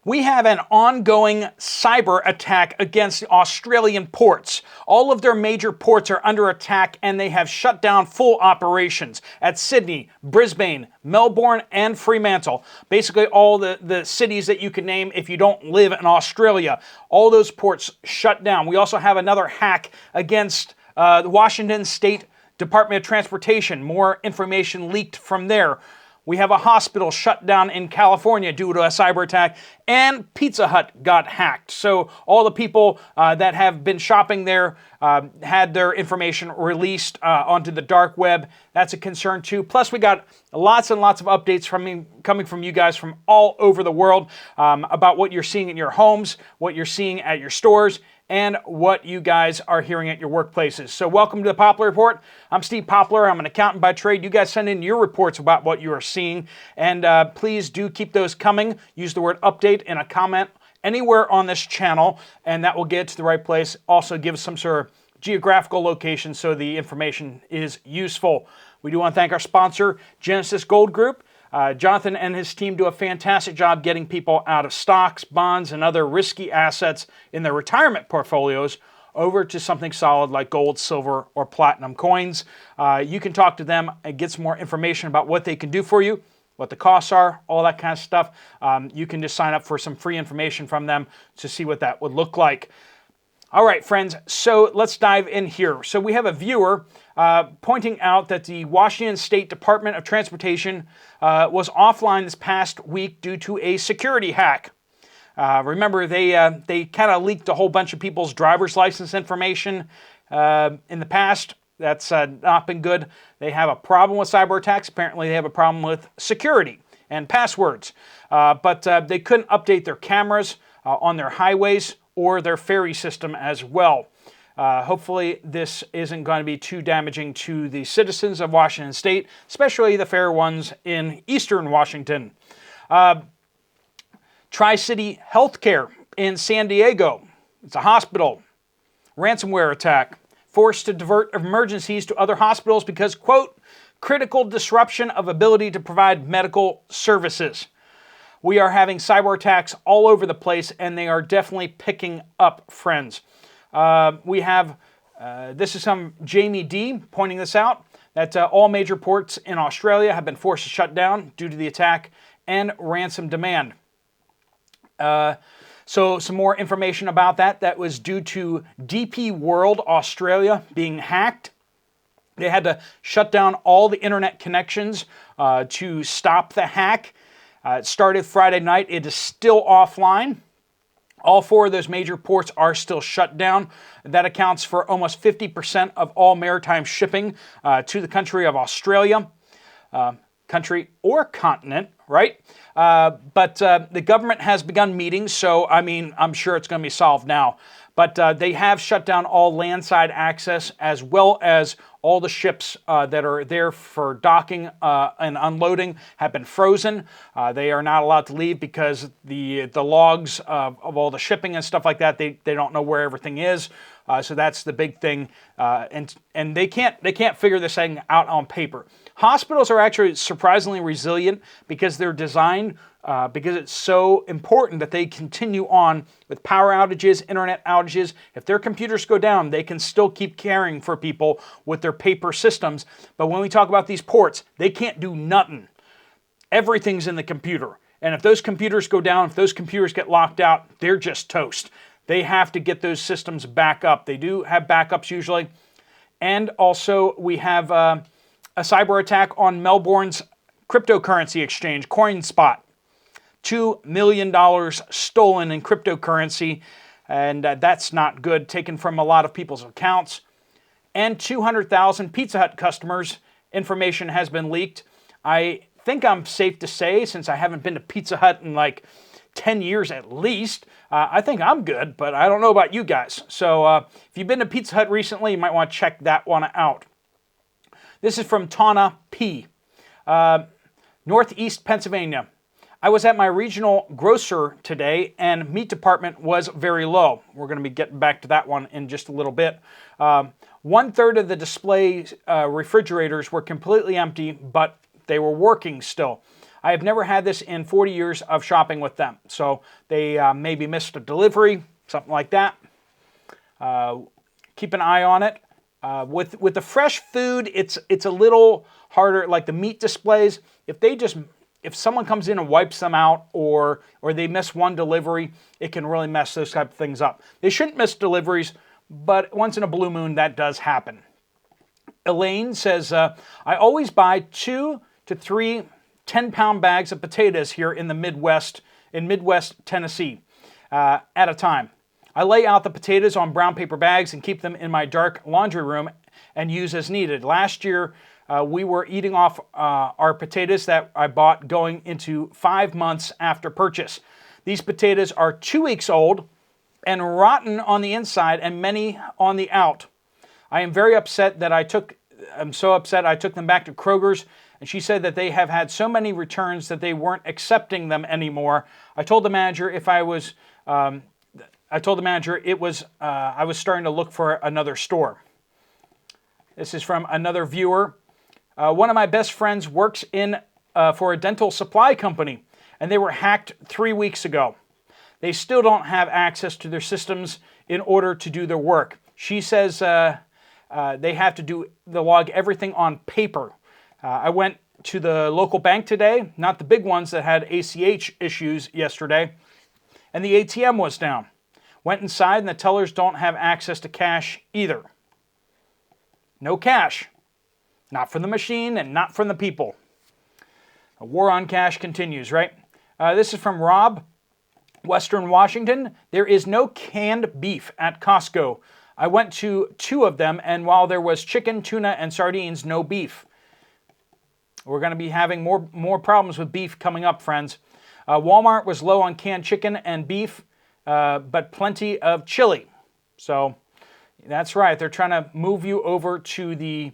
We have an ongoing cyber attack against the Australian ports. All of their major ports are under attack and they have shut down full operations at Sydney, Brisbane, Melbourne, and Fremantle. Basically all the cities that you can name if you don't live in Australia. All those ports shut down. We also have another hack against the Washington State Department of Transportation. More information leaked from there. We have a hospital shut down in California due to a cyber attack, and Pizza Hut got hacked. So all the people that have been shopping there had their information released onto the dark web. That's a concern too. Plus we got lots and lots of updates coming from you guys from all over the world about what you're seeing in your homes, what you're seeing at your stores, and what you guys are hearing at your workplaces. So welcome to the Poplar Report. I'm Steve Poplar. I'm an accountant by trade. You guys send in your reports about what you are seeing, and please do keep those coming. Use the word update in a comment anywhere on this channel, and that will get it to the right place. Also give us some sort of geographical location so the information is useful. We do want to thank our sponsor, Genesis Gold Group. Jonathan and his team do a fantastic job getting people out of stocks, bonds, and other risky assets in their retirement portfolios over to something solid like gold, silver, or platinum coins. You can talk to them and get some more information about what they can do for you, what the costs are, all that kind of stuff. You can just sign up for some free information from them to see what that would look like. All right, friends, so let's dive in here. So we have a viewer pointing out that the Washington State Department of Transportation was offline this past week due to a security hack. Remember, they kind of leaked a whole bunch of people's driver's license information in the past. That's not been good. They have a problem with cyber attacks. Apparently, they have a problem with security and passwords. But they couldn't update their cameras on their highways or their ferry system as well. Hopefully this isn't going to be too damaging to the citizens of Washington State, especially the fair ones in eastern Washington. Tri-City Healthcare in San Diego. It's a hospital. Ransomware attack. Forced to divert emergencies to other hospitals because, quote, critical disruption of ability to provide medical services. We are having cyber attacks all over the place, and they are definitely picking up, friends. We have, this is from Jamie D pointing this out, that all major ports in Australia have been forced to shut down due to the attack and ransom demand. So some more information about that. That was due to DP World Australia being hacked. They had to shut down all the internet connections to stop the hack. It started Friday night. It is still offline. All four of those major ports are still shut down. That accounts for almost 50% of all maritime shipping to the country of Australia. Country or continent, right? But the government has begun meetings, so I mean, I'm sure it's going to be solved now. But they have shut down all landside access as well as all the ships that are there for docking and unloading have been frozen. They are not allowed to leave because the logs of all the shipping and stuff like that, they don't know where everything is. So that's the big thing, and they can't figure this thing out on paper. Hospitals are actually surprisingly resilient because they're designed because it's so important that they continue on with power outages, internet outages. If their computers go down, they can still keep caring for people with their paper systems. But when we talk about these ports, they can't do nothing. Everything's in the computer. And if those computers go down, if those computers get locked out, they're just toast. They have to get those systems back up. They do have backups usually. And also we have a cyber attack on Melbourne's cryptocurrency exchange, CoinSpot. $2 million stolen in cryptocurrency, and that's not good, taken from a lot of people's accounts. And 200,000 Pizza Hut customers' information has been leaked. I think I'm safe to say, since I haven't been to Pizza Hut in like 10 years at least, I think I'm good, but I don't know about you guys. So if you've been to Pizza Hut recently, you might want to check that one out. This is from Tana P. Northeast Pennsylvania. I was at my regional grocer today and meat department was very low. We're going to be getting back to that one in just a little bit. 1/3 of the display refrigerators were completely empty, but they were working still. I have never had this in 40 years of shopping with them. So they maybe missed a delivery, something like that. Keep an eye on it. With the fresh food, it's a little harder. Like the meat displays, if someone comes in and wipes them out, or they miss one delivery, it can really mess those type of things up. They shouldn't miss deliveries, but once in a blue moon, that does happen. Elaine says, I always buy 2 to 3 10-pound bags of potatoes here in the Midwest Tennessee, at a time. I lay out the potatoes on brown paper bags and keep them in my dark laundry room and use as needed. Last year, we were eating off our potatoes that I bought going into 5 months after purchase. These potatoes are 2 weeks old and rotten on the inside and many on the out. I am very upset that I'm so upset I took them back to Kroger's, and she said that they have had so many returns that they weren't accepting them anymore. I told the manager I was starting to look for another store. This is from another viewer. One of my best friends works for a dental supply company, and they were hacked 3 weeks ago. They still don't have access to their systems in order to do their work. She says they have to log everything on paper. I went to the local bank today, not the big ones that had ACH issues yesterday, and the ATM was down. Went inside and the tellers don't have access to cash either. No cash. Not from the machine and not from the people. A war on cash continues, right? This is from Rob, Western Washington. There is no canned beef at Costco. I went to 2 of them, and while there was chicken, tuna, and sardines, no beef. We're going to be having more problems with beef coming up, friends. Walmart was low on canned chicken and beef, but plenty of chili. So that's right. They're trying to move you over to the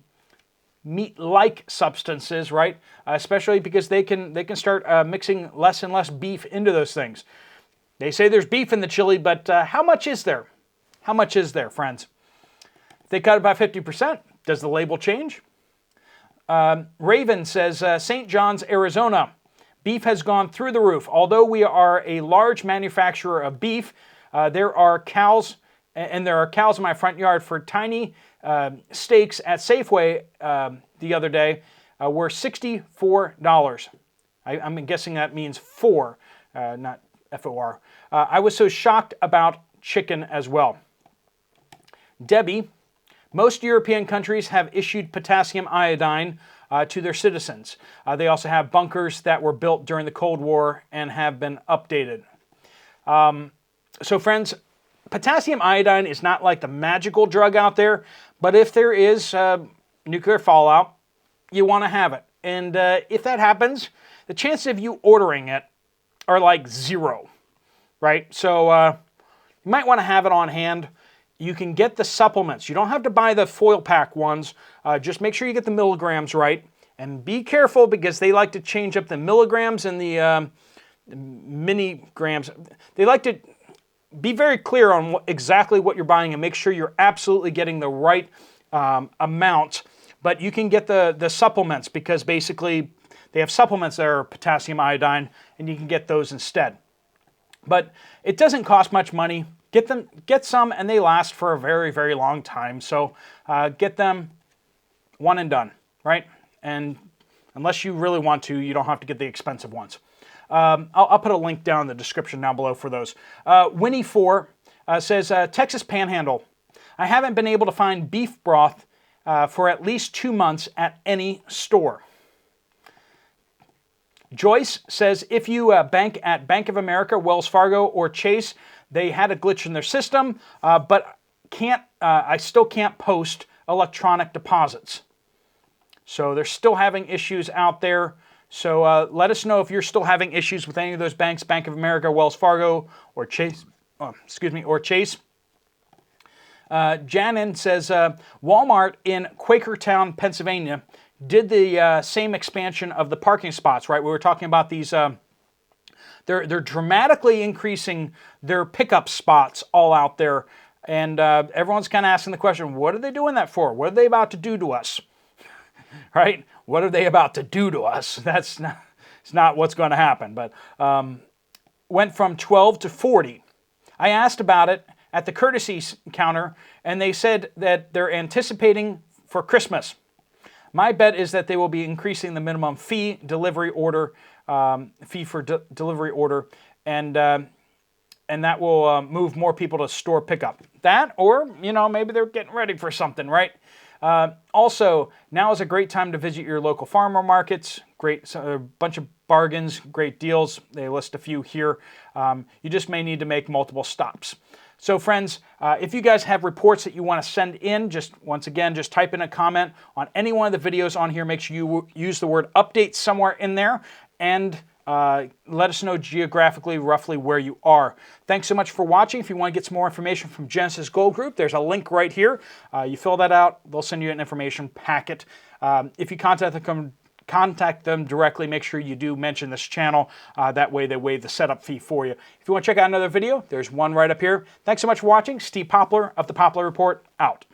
meat-like substances, right? Especially because they can start mixing less and less beef into those things. They say there's beef in the chili, but how much is there? How much is there, friends? If they cut it by 50%, does the label change? Raven says, St. John's, Arizona. Beef has gone through the roof. Although we are a large manufacturer of beef, there are cows in my front yard. For tiny steaks at Safeway the other day were $64. I'm guessing that means 4, not F-O-R. I was so shocked about chicken as well. Debbie, most European countries have issued potassium iodine to their citizens. They also have bunkers that were built during the Cold War and have been updated. So friends, potassium iodine is not like the magical drug out there, but if there is nuclear fallout, you want to have it. And if that happens, the chances of you ordering it are like 0, right? So you might want to have it on hand. You can get the supplements. You don't have to buy the foil pack ones. Just make sure you get the milligrams right. And be careful because they like to change up the milligrams and the milligrams. They like to be very clear on exactly what you're buying and make sure you're absolutely getting the right amount. But you can get the supplements because basically they have supplements that are potassium iodine and you can get those instead. But it doesn't cost much money. Get some, and they last for a very, very long time. So get them one and done, right? And unless you really want to, you don't have to get the expensive ones. I'll put a link down in the description down below for those. Winnie 4 says, Texas Panhandle. I haven't been able to find beef broth for at least 2 months at any store. Joyce says, if you bank at Bank of America, Wells Fargo, or Chase, they had a glitch in their system, but I still can't post electronic deposits. So they're still having issues out there. So let us know if you're still having issues with any of those banks, Bank of America, Wells Fargo, or Chase. Janin says, Walmart in Quakertown, Pennsylvania, did the same expansion of the parking spots, right? We were talking about these. They're dramatically increasing their pickup spots all out there, and everyone's kind of asking the question, what are they doing that for? What are they about to do to us? Right? What are they about to do to us? That's It's not what's going to happen, but went from 12 to 40. I asked about it at the courtesy counter, and they said that they're anticipating for Christmas. My bet is that they will be increasing the minimum fee delivery order, fee for delivery order, and that will move more people to store pickup. That, or maybe they're getting ready for something, right? Also, now is a great time to visit your local farmer markets. A bunch of bargains, great deals. They list a few here. You just may need to make multiple stops. So friends, if you guys have reports that you want to send in, once again, type in a comment on any one of the videos on here. Make sure you use the word update somewhere in there, and let us know geographically roughly where you are. Thanks so much for watching. If you want to get some more information from Genesis Gold Group, there's a link right here. You fill that out, they'll send you an information packet. If you contact them directly, make sure you do mention this channel. That way they waive the setup fee for you. If you want to check out another video, there's one right up here. Thanks so much for watching. Steve Poplar of the Poplar Report, out.